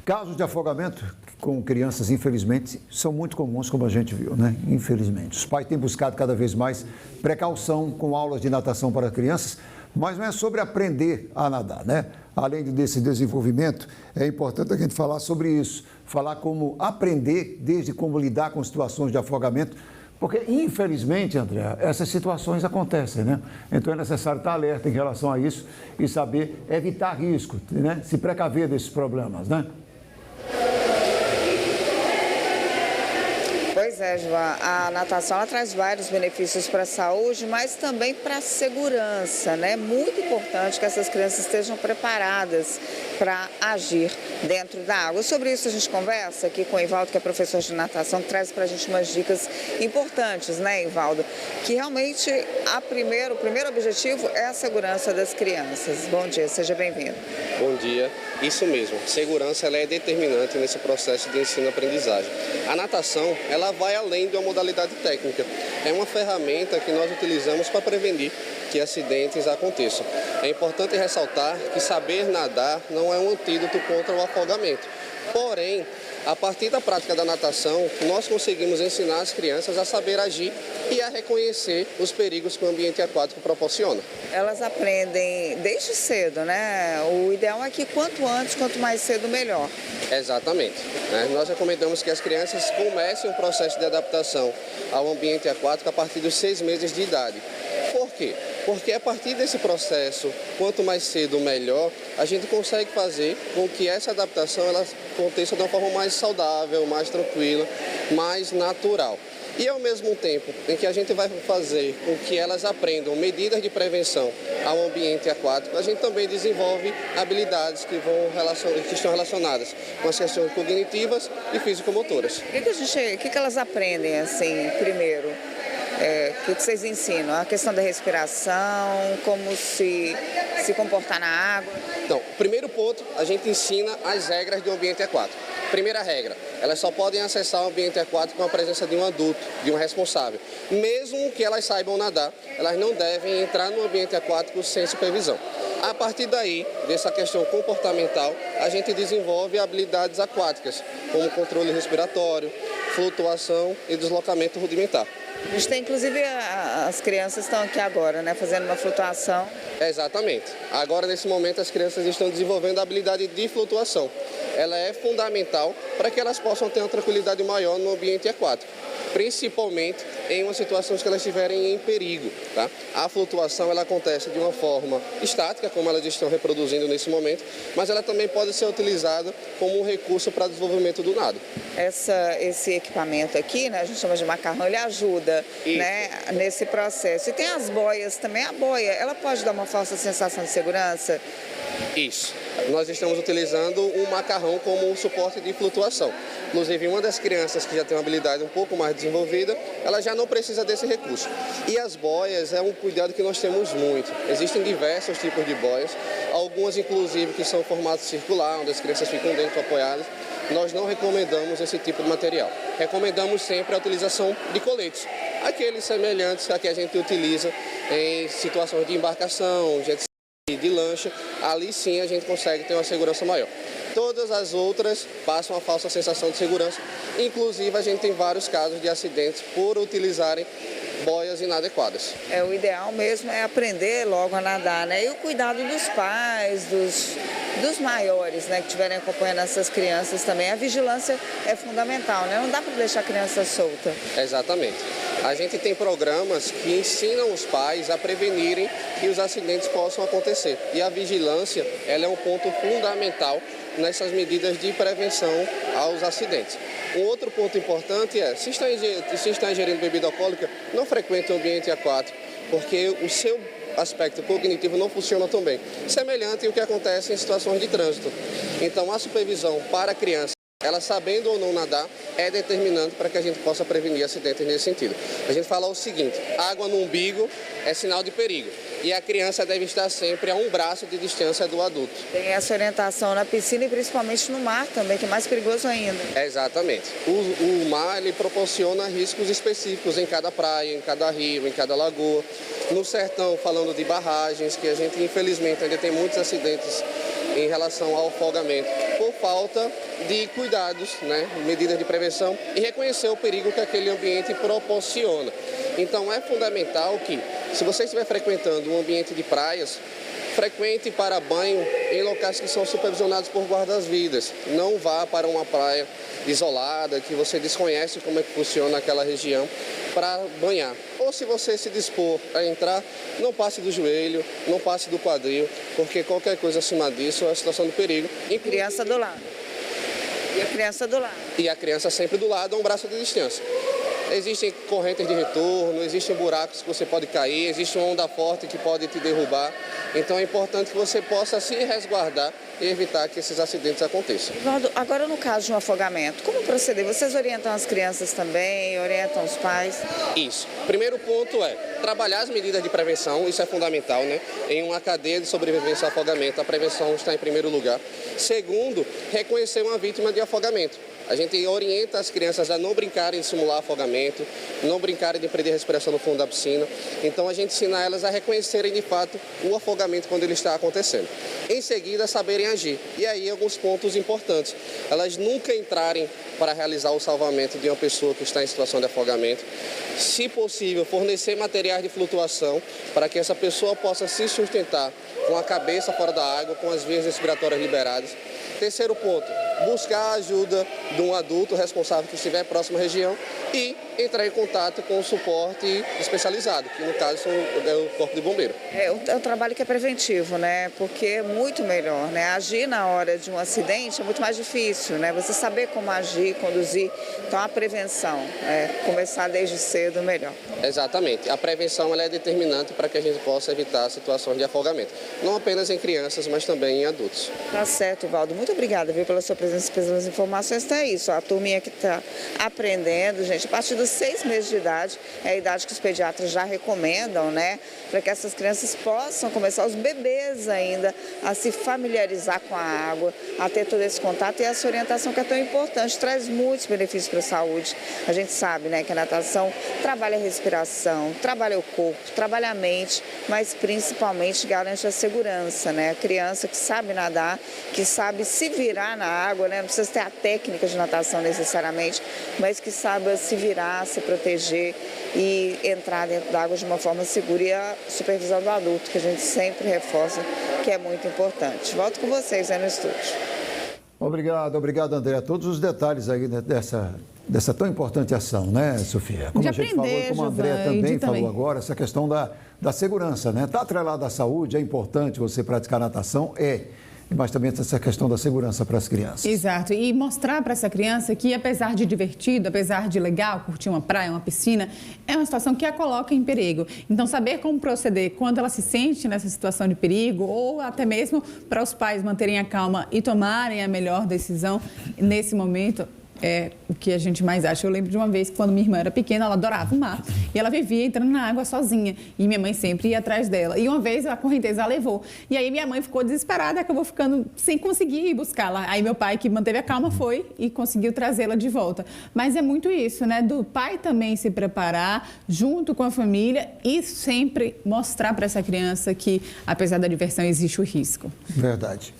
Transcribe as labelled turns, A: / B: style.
A: Casos de afogamento com crianças, infelizmente, são muito comuns, como a gente viu, né? Infelizmente. Os pais têm buscado cada vez mais precaução com aulas de natação para crianças, mas não é sobre aprender a nadar, né? Além desse desenvolvimento, é importante a gente falar sobre isso, falar como aprender, desde como lidar com situações de afogamento, porque, infelizmente, André, essas situações acontecem, né? Então é necessário estar alerta em relação a isso e saber evitar risco, né? Se precaver desses problemas, né?
B: Pois é, João, a natação ela traz vários benefícios para a saúde, mas também para a segurança, né? É muito importante que essas crianças estejam preparadas para agir dentro da água. Sobre isso a gente conversa aqui com o Ivaldo, que é professor de natação, que traz para a gente umas dicas importantes, né, Ivaldo? Que realmente o primeiro objetivo é a segurança das crianças. Bom dia, seja bem-vindo.
C: Bom dia. Isso mesmo, segurança ela é determinante nesse processo de ensino-aprendizagem. A natação, ela vai além de uma modalidade técnica. É uma ferramenta que nós utilizamos para prevenir que acidentes aconteçam. É importante ressaltar que saber nadar não é um antídoto contra o afogamento. Porém, a partir da prática da natação, nós conseguimos ensinar as crianças a saber agir e a reconhecer os perigos que o ambiente aquático proporciona.
B: Elas aprendem desde cedo, né? O ideal é que quanto antes, quanto mais cedo, melhor.
C: Exatamente. Nós recomendamos que as crianças comecem o processo de adaptação ao ambiente aquático a partir dos 6 meses de idade. Por quê? Porque a partir desse processo, quanto mais cedo, melhor, a gente consegue fazer com que essa adaptação ela aconteça de uma forma mais saudável, mais tranquila, mais natural. E ao mesmo tempo em que a gente vai fazer com que elas aprendam medidas de prevenção ao ambiente aquático, a gente também desenvolve habilidades que estão relacionadas com as questões cognitivas e físico-motoras.
B: O que elas aprendem, assim, primeiro? O que vocês ensinam? A questão da respiração, como se comportar na água?
C: Então, o primeiro ponto, a gente ensina as regras do ambiente aquático. Primeira regra, elas só podem acessar o ambiente aquático com a presença de um adulto, de um responsável. Mesmo que elas saibam nadar, elas não devem entrar no ambiente aquático sem supervisão. A partir daí, dessa questão comportamental, a gente desenvolve habilidades aquáticas, como controle respiratório, flutuação e deslocamento rudimentar.
B: A gente tem, inclusive, as crianças estão aqui agora, né, fazendo uma flutuação.
C: Exatamente. Agora, nesse momento, as crianças estão desenvolvendo a habilidade de flutuação. Ela é fundamental para que elas possam ter uma tranquilidade maior no ambiente aquático, principalmente em uma situação que elas estiverem em perigo. Tá? A flutuação ela acontece de uma forma estática, como elas estão reproduzindo nesse momento, mas ela também pode ser utilizada como um recurso para desenvolvimento do nado.
B: Esse equipamento aqui, né, a gente chama de macarrão, ele ajuda, né, nesse processo. E tem as boias também. A boia, ela pode dar uma falsa sensação de segurança?
C: Isso. Nós estamos utilizando um macarrão como um suporte de flutuação. Inclusive, uma das crianças que já tem uma habilidade um pouco mais desenvolvida, ela já não precisa desse recurso. E as boias é um cuidado que nós temos muito. Existem diversos tipos de boias, algumas inclusive que são formato circular, onde as crianças ficam dentro apoiadas. Nós não recomendamos esse tipo de material. Recomendamos sempre a utilização de coletes, aqueles semelhantes a que a gente utiliza em situações de embarcação, de lancha. Ali sim a gente consegue ter uma segurança maior. Todas as outras passam a falsa sensação de segurança. Inclusive a gente tem vários casos de acidentes por utilizarem boias inadequadas.
B: O ideal mesmo é aprender logo a nadar, né? E o cuidado dos pais, dos maiores, né, que estiverem acompanhando essas crianças também. A vigilância é fundamental, né? Não dá para deixar a criança solta.
C: Exatamente. A gente tem programas que ensinam os pais a prevenirem que os acidentes possam acontecer. E a vigilância, ela é um ponto fundamental nessas medidas de prevenção aos acidentes. Um outro ponto importante é, se está ingerindo bebida alcoólica, não frequente o ambiente aquático, porque o seu aspecto cognitivo não funciona tão bem. Semelhante ao que acontece em situações de trânsito. Então, a supervisão para a criança, ela sabendo ou não nadar, é determinante para que a gente possa prevenir acidentes nesse sentido. A gente fala o seguinte, água no umbigo é sinal de perigo. E a criança deve estar sempre a um braço de distância do adulto.
B: Tem essa orientação na piscina e principalmente no mar também, que é mais perigoso ainda.
C: Exatamente. O mar ele proporciona riscos específicos em cada praia, em cada rio, em cada lagoa. No sertão, falando de barragens, que a gente infelizmente ainda tem muitos acidentes em relação ao afogamento, por falta de cuidados, né, medidas de prevenção e reconhecer o perigo que aquele ambiente proporciona. Então é fundamental que, se você estiver frequentando um ambiente de praias, frequente para banho em locais que são supervisionados por guardas-vidas. Não vá para uma praia isolada, que você desconhece como é que funciona aquela região, para banhar. Ou se você se dispor a entrar, não passe do joelho, não passe do quadril, porque qualquer coisa acima disso é a situação de perigo.
B: E criança do lado. E a criança do lado.
C: E a criança sempre do lado, a um braço de distância. Existem correntes de retorno, existem buracos que você pode cair, existe uma onda forte que pode te derrubar. Então é importante que você possa se resguardar e evitar que esses acidentes aconteçam.
B: Rivaldo, agora no caso de um afogamento, como proceder? Vocês orientam as crianças também, orientam os pais?
C: Isso. Primeiro ponto é trabalhar as medidas de prevenção, isso é fundamental, né? Em uma cadeia de sobrevivência ao afogamento, a prevenção está em primeiro lugar. Segundo, reconhecer uma vítima de afogamento. A gente orienta as crianças a não brincarem de simular afogamento, não brincarem de perder a respiração no fundo da piscina. Então a gente ensina elas a reconhecerem de fato o afogamento quando ele está acontecendo. Em seguida, saberem agir. E aí alguns pontos importantes. Elas nunca entrarem para realizar o salvamento de uma pessoa que está em situação de afogamento. Se possível, fornecer materiais de flutuação para que essa pessoa possa se sustentar com a cabeça fora da água, com as vias respiratórias liberadas. Terceiro ponto, buscar a ajuda de um adulto responsável que estiver próximo à região e entrar em contato com o suporte especializado, que no caso é o Corpo de Bombeiro.
B: É um trabalho que é preventivo, né? Porque é muito melhor, né? Agir na hora de um acidente é muito mais difícil, né? Você saber como agir, conduzir. Então a prevenção, começar desde cedo, melhor.
C: Exatamente. A prevenção ela é determinante para que a gente possa evitar situações de afogamento. Não apenas em crianças, mas também em adultos.
B: Tá certo, Rivaldo. Muito obrigada, viu, pela sua presença e pelas informações. Então é isso, a turminha que está aprendendo, gente, a partir dos 6 meses de idade, é a idade que os pediatras já recomendam, né? Para que essas crianças possam começar, os bebês ainda, a se familiarizar com a água, a ter todo esse contato e essa orientação que é tão importante, traz muitos benefícios para a saúde. A gente sabe, né, que a natação trabalha a respiração, trabalha o corpo, trabalha a mente, mas principalmente garante a segurança, né? A criança que sabe nadar, que sabe se virar na água, né? Não precisa ter a técnica de natação necessariamente, mas que saiba se virar, se proteger e entrar dentro da água de uma forma segura, e a supervisão do adulto, que a gente sempre reforça, que é muito importante. Volto com vocês aí no estúdio.
A: Obrigado, André. Todos os detalhes aí dessa tão importante ação, né, Sofia? Como a gente falou e como a André também falou agora, essa questão da segurança, né? Está atrelado à saúde, é importante você praticar natação, mas também essa questão da segurança para as crianças.
D: Exato, e mostrar para essa criança que, apesar de divertido, apesar de legal, curtir uma praia, uma piscina, é uma situação que a coloca em perigo. Então, saber como proceder quando ela se sente nessa situação de perigo, ou até mesmo para os pais manterem a calma e tomarem a melhor decisão nesse momento, é o que a gente mais acha. Eu lembro de uma vez que, quando minha irmã era pequena, ela adorava o mar e ela vivia entrando na água sozinha e minha mãe sempre ia atrás dela. E uma vez a correnteza a levou e aí minha mãe ficou desesperada, acabou ficando sem conseguir ir buscá-la. Aí meu pai, que manteve a calma, foi e conseguiu trazê-la de volta. Mas é muito isso, né? Do pai também se preparar junto com a família e sempre mostrar para essa criança que, apesar da diversão, existe o risco.
A: Verdade.